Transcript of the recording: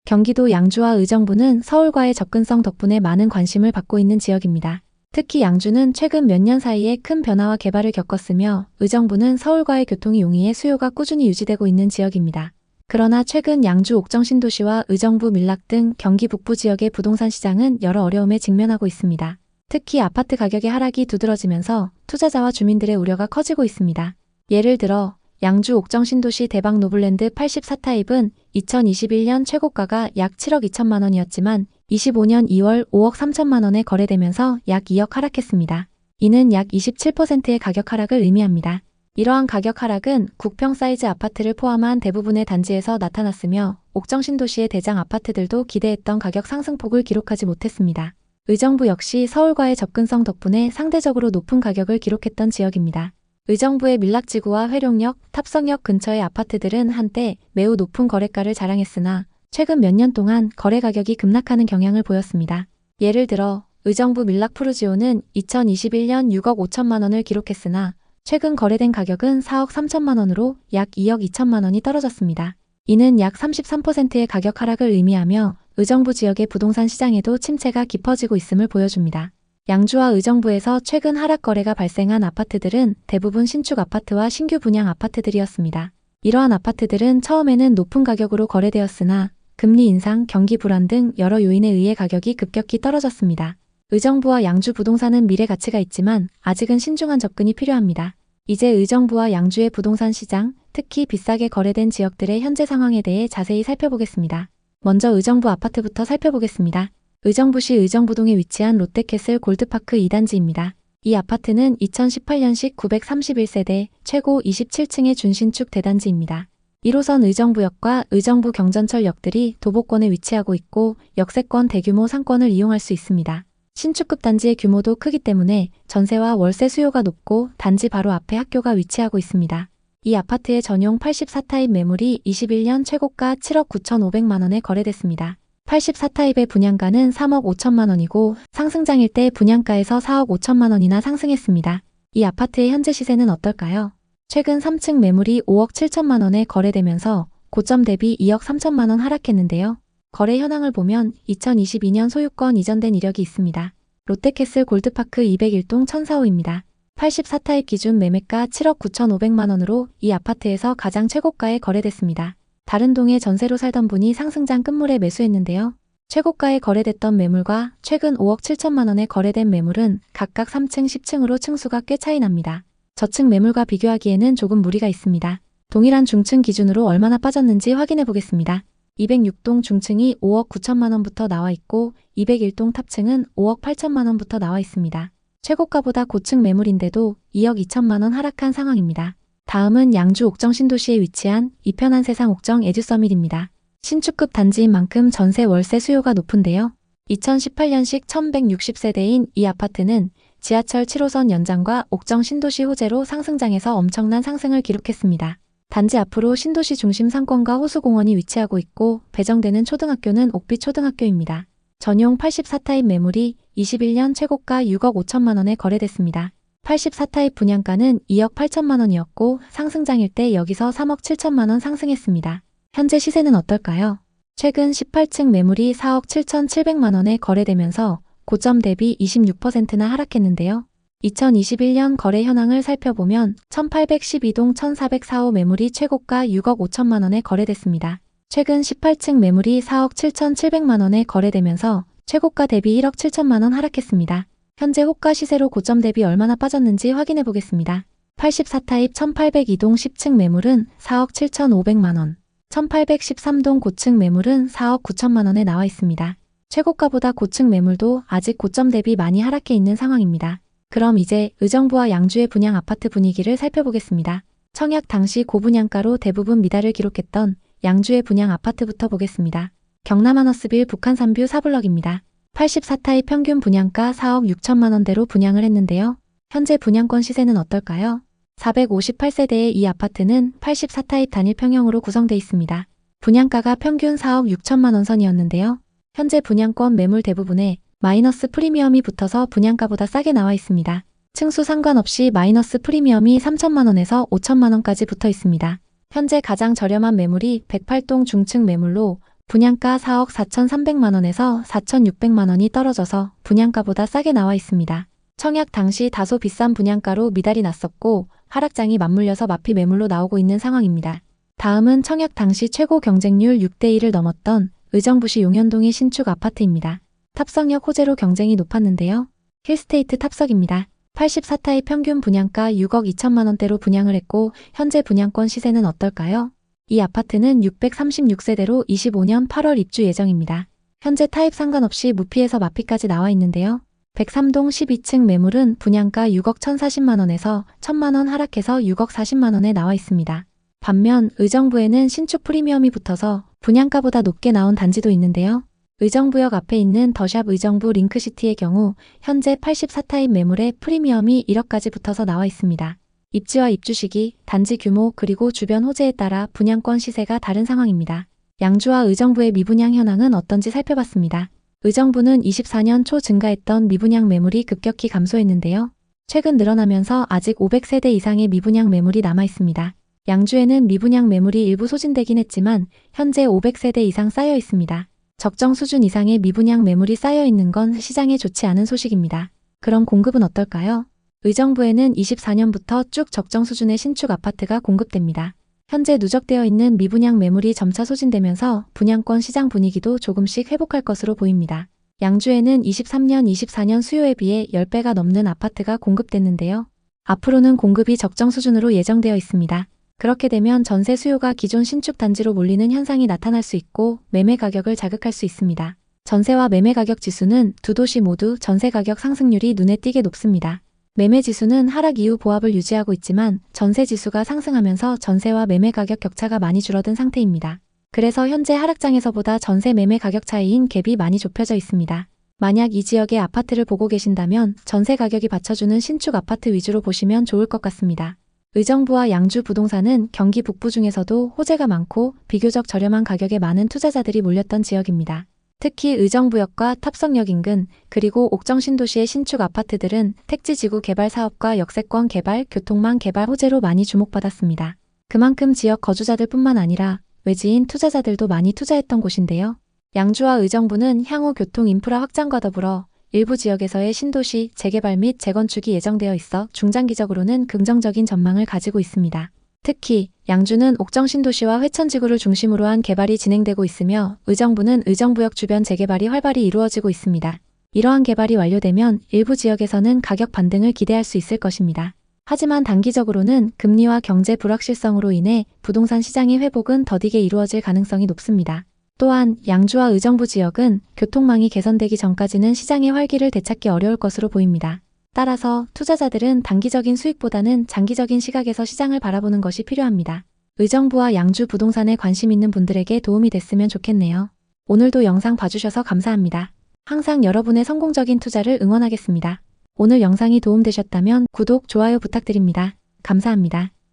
경기도 양주와 의정부는 서울과의 접근성 덕분에 많은 관심을 받고 있는 지역입니다. 특히 양주는 최근 몇 년 사이에 큰 변화와 개발을 겪었으며 의정부는 서울과의 교통이 용이해 수요가 꾸준히 유지되고 있는 지역입니다. 그러나 최근 양주 옥정 신도시와 의정부 밀락 등 경기 북부 지역의 부동산 시장은 여러 어려움에 직면하고 있습니다. 특히 아파트 가격의 하락이 두드러지면서 투자자와 주민들의 우려가 커지고 있습니다. 예를 들어 양주 옥정 신도시 대박 노블랜드 84타입은 2021년 최고가가 약 7억 2천만 원이었지만 25년 2월 5억 3천만 원에 거래되면서 약 2억 하락했습니다. 이는 약 27%의 가격 하락을 의미합니다. 이러한 가격 하락은 국평 사이즈 아파트를 포함한 대부분의 단지에서 나타났으며 옥정 신도시의 대장 아파트들도 기대했던 가격 상승폭을 기록하지 못했습니다. 의정부 역시 서울과의 접근성 덕분에 상대적으로 높은 가격을 기록했던 지역입니다. 의정부의 밀락지구와 회룡역, 탑성역 근처의 아파트들은 한때 매우 높은 거래가를 자랑했으나 최근 몇 년 동안 거래 가격이 급락하는 경향을 보였습니다. 예를 들어 의정부 밀락 푸르지오는 2021년 6억 5천만 원을 기록했으나 최근 거래된 가격은 4억 3천만 원으로 약 2억 2천만 원이 떨어졌습니다. 이는 약 33%의 가격 하락을 의미하며 의정부 지역의 부동산 시장에도 침체가 깊어지고 있음을 보여줍니다. 양주와 의정부에서 최근 하락 거래가 발생한 아파트들은 대부분 신축 아파트와 신규 분양 아파트들이었습니다. 이러한 아파트들은 처음에는 높은 가격으로 거래되었으나 금리 인상, 경기 불안 등 여러 요인에 의해 가격이 급격히 떨어졌습니다. 의정부와 양주 부동산은 미래 가치가 있지만 아직은 신중한 접근이 필요합니다. 이제 의정부와 양주의 부동산 시장, 특히 비싸게 거래된 지역들의 현재 상황에 대해 자세히 살펴보겠습니다. 먼저 의정부 아파트부터 살펴보겠습니다. 의정부시 의정부동에 위치한 롯데캐슬 골드파크 2단지입니다. 이 아파트는 2018년식 931세대, 최고 27층의 준신축 대단지입니다. 1호선 의정부역과 의정부 경전철역들이 도보권에 위치하고 있고 역세권 대규모 상권을 이용할 수 있습니다. 신축급 단지의 규모도 크기 때문에 전세와 월세 수요가 높고 단지 바로 앞에 학교가 위치하고 있습니다. 이 아파트의 전용 84타입 매물이 21년 최고가 7억 9,500만 원에 거래됐습니다. 84타입의 분양가는 3억 5천만 원이고 상승장일 때 분양가에서 4억 5천만 원이나 상승했습니다. 이 아파트의 현재 시세는 어떨까요? 최근 3층 매물이 5억 7천만 원에 거래되면서 고점 대비 2억 3천만 원 하락했는데요. 거래 현황을 보면 2022년 소유권 이전된 이력이 있습니다. 롯데캐슬 골드파크 201동 1004호입니다. 84타입 기준 매매가 7억 9,500만 원으로 이 아파트에서 가장 최고가에 거래됐습니다. 다른 동에 전세로 살던 분이 상승장 끝물에 매수했는데요. 최고가에 거래됐던 매물과 최근 5억 7천만 원에 거래된 매물은 각각 3층, 10층으로 층수가 꽤 차이 납니다. 저층 매물과 비교하기에는 조금 무리가 있습니다. 동일한 중층 기준으로 얼마나 빠졌는지 확인해 보겠습니다. 206동 중층이 5억 9천만 원부터 나와 있고 201동 탑층은 5억 8천만 원부터 나와 있습니다. 최고가보다 고층 매물인데도 2억 2천만 원 하락한 상황입니다. 다음은 양주 옥정 신도시에 위치한 이편한 세상 옥정 에듀서밋입니다. 신축급 단지인 만큼 전세 월세 수요가 높은데요. 2018년식 1160세대인 이 아파트는 지하철 7호선 연장과 옥정 신도시 호재로 상승장에서 엄청난 상승을 기록했습니다. 단지 앞으로 신도시 중심 상권과 호수공원이 위치하고 있고 배정되는 초등학교는 옥빛 초등학교입니다. 전용 84타입 매물이 21년 최고가 6억 5천만 원에 거래됐습니다. 84타입 분양가는 2억 8천만 원이었고 상승장일 때 여기서 3억 7천만 원 상승했습니다. 현재 시세는 어떨까요? 최근 18층 매물이 4억 7,700만 원에 거래되면서 고점 대비 26%나 하락했는데요. 2021년 거래 현황을 살펴보면 1812동 1404호 매물이 최고가 6억 5천만 원에 거래됐습니다. 최근 18층 매물이 4억 7,700만 원에 거래되면서 최고가 대비 1억 7천만 원 하락했습니다. 현재 호가 시세로 고점 대비 얼마나 빠졌는지 확인해 보겠습니다. 84타입 1802동 10층 매물은 4억 7,500만 원, 1813동 고층 매물은 4억 9천만 원에 나와 있습니다. 최고가보다 고층 매물도 아직 고점 대비 많이 하락해 있는 상황입니다. 그럼 이제 의정부와 양주의 분양 아파트 분위기를 살펴보겠습니다. 청약 당시 고분양가로 대부분 미달을 기록했던 양주의 분양 아파트부터 보겠습니다. 경남 하너스빌 북한 산뷰 4블럭입니다. 84타입 평균 분양가 4억 6천만 원대로 분양을 했는데요. 현재 분양권 시세는 어떨까요? 458세대의 이 아파트는 84타입 단일 평형으로 구성되어 있습니다. 분양가가 평균 4억 6천만 원 선이었는데요. 현재 분양권 매물 대부분에 마이너스 프리미엄이 붙어서 분양가보다 싸게 나와 있습니다. 층수 상관없이 마이너스 프리미엄이 3천만 원에서 5천만 원까지 붙어 있습니다. 현재 가장 저렴한 매물이 108동 중층 매물로 분양가 4억 4,300만 원에서 4,600만 원이 떨어져서 분양가보다 싸게 나와 있습니다. 청약 당시 다소 비싼 분양가로 미달이 났었고 하락장이 맞물려서 마피 매물로 나오고 있는 상황입니다. 다음은 청약 당시 최고 경쟁률 6대1을 넘었던 의정부시 용현동의 신축 아파트입니다. 탑석역 호재로 경쟁이 높았는데요. 힐스테이트 탑석입니다. 84타입 평균 분양가 6억 2천만 원대로 분양을 했고 현재 분양권 시세는 어떨까요? 이 아파트는 636세대로 25년 8월 입주 예정입니다. 현재 타입 상관없이 무피에서 마피까지 나와 있는데요. 103동 12층 매물은 분양가 6억 1,040만 원에서 1,000만 원 하락해서 6억 40만 원에 나와 있습니다. 반면 의정부에는 신축 프리미엄이 붙어서 분양가보다 높게 나온 단지도 있는데요. 의정부역 앞에 있는 더샵 의정부 링크시티의 경우 현재 84타입 매물에 프리미엄이 1억까지 붙어서 나와 있습니다. 입지와 입주 시기, 단지 규모 그리고 주변 호재에 따라 분양권 시세가 다른 상황입니다. 양주와 의정부의 미분양 현황은 어떤지 살펴봤습니다. 의정부는 24년 초 증가했던 미분양 매물이 급격히 감소했는데요. 최근 늘어나면서 아직 500세대 이상의 미분양 매물이 남아 있습니다. 양주에는 미분양 매물이 일부 소진되긴 했지만 현재 500세대 이상 쌓여 있습니다. 적정 수준 이상의 미분양 매물이 쌓여 있는 건 시장에 좋지 않은 소식입니다. 그럼 공급은 어떨까요? 의정부에는 24년부터 쭉 적정 수준의 신축 아파트가 공급됩니다. 현재 누적되어 있는 미분양 매물이 점차 소진되면서 분양권 시장 분위기도 조금씩 회복할 것으로 보입니다. 양주에는 23년, 24년 수요에 비해 10배가 넘는 아파트가 공급됐는데요. 앞으로는 공급이 적정 수준으로 예정되어 있습니다. 그렇게 되면 전세 수요가 기존 신축 단지로 몰리는 현상이 나타날 수 있고 매매 가격을 자극할 수 있습니다. 전세와 매매 가격 지수는 두 도시 모두 전세 가격 상승률이 눈에 띄게 높습니다. 매매 지수는 하락 이후 보합을 유지하고 있지만 전세 지수가 상승하면서 전세와 매매 가격 격차가 많이 줄어든 상태입니다. 그래서 현재 하락장에서보다 전세 매매 가격 차이인 갭이 많이 좁혀져 있습니다. 만약 이 지역의 아파트를 보고 계신다면 전세 가격이 받쳐주는 신축 아파트 위주로 보시면 좋을 것 같습니다. 의정부와 양주 부동산은 경기 북부 중에서도 호재가 많고 비교적 저렴한 가격에 많은 투자자들이 몰렸던 지역입니다. 특히 의정부역과 탑석역 인근 그리고 옥정 신도시의 신축 아파트들은 택지지구 개발 사업과 역세권 개발, 교통망 개발 호재로 많이 주목받았습니다. 그만큼 지역 거주자들 뿐만 아니라 외지인 투자자들도 많이 투자했던 곳인데요. 양주와 의정부는 향후 교통 인프라 확장과 더불어 일부 지역에서의 신도시 재개발 및 재건축이 예정되어 있어 중장기적으로는 긍정적인 전망을 가지고 있습니다. 특히 양주는 옥정 신도시와 회천지구를 중심으로 한 개발이 진행되고 있으며 의정부는 의정부역 주변 재개발이 활발히 이루어지고 있습니다. 이러한 개발이 완료되면 일부 지역에서는 가격 반등을 기대할 수 있을 것입니다. 하지만 단기적으로는 금리와 경제 불확실성으로 인해 부동산 시장의 회복은 더디게 이루어질 가능성이 높습니다. 또한 양주와 의정부 지역은 교통망이 개선되기 전까지는 시장의 활기를 되찾기 어려울 것으로 보입니다. 따라서 투자자들은 단기적인 수익보다는 장기적인 시각에서 시장을 바라보는 것이 필요합니다. 의정부와 양주 부동산에 관심 있는 분들에게 도움이 됐으면 좋겠네요. 오늘도 영상 봐주셔서 감사합니다. 항상 여러분의 성공적인 투자를 응원하겠습니다. 오늘 영상이 도움되셨다면 구독, 좋아요 부탁드립니다. 감사합니다.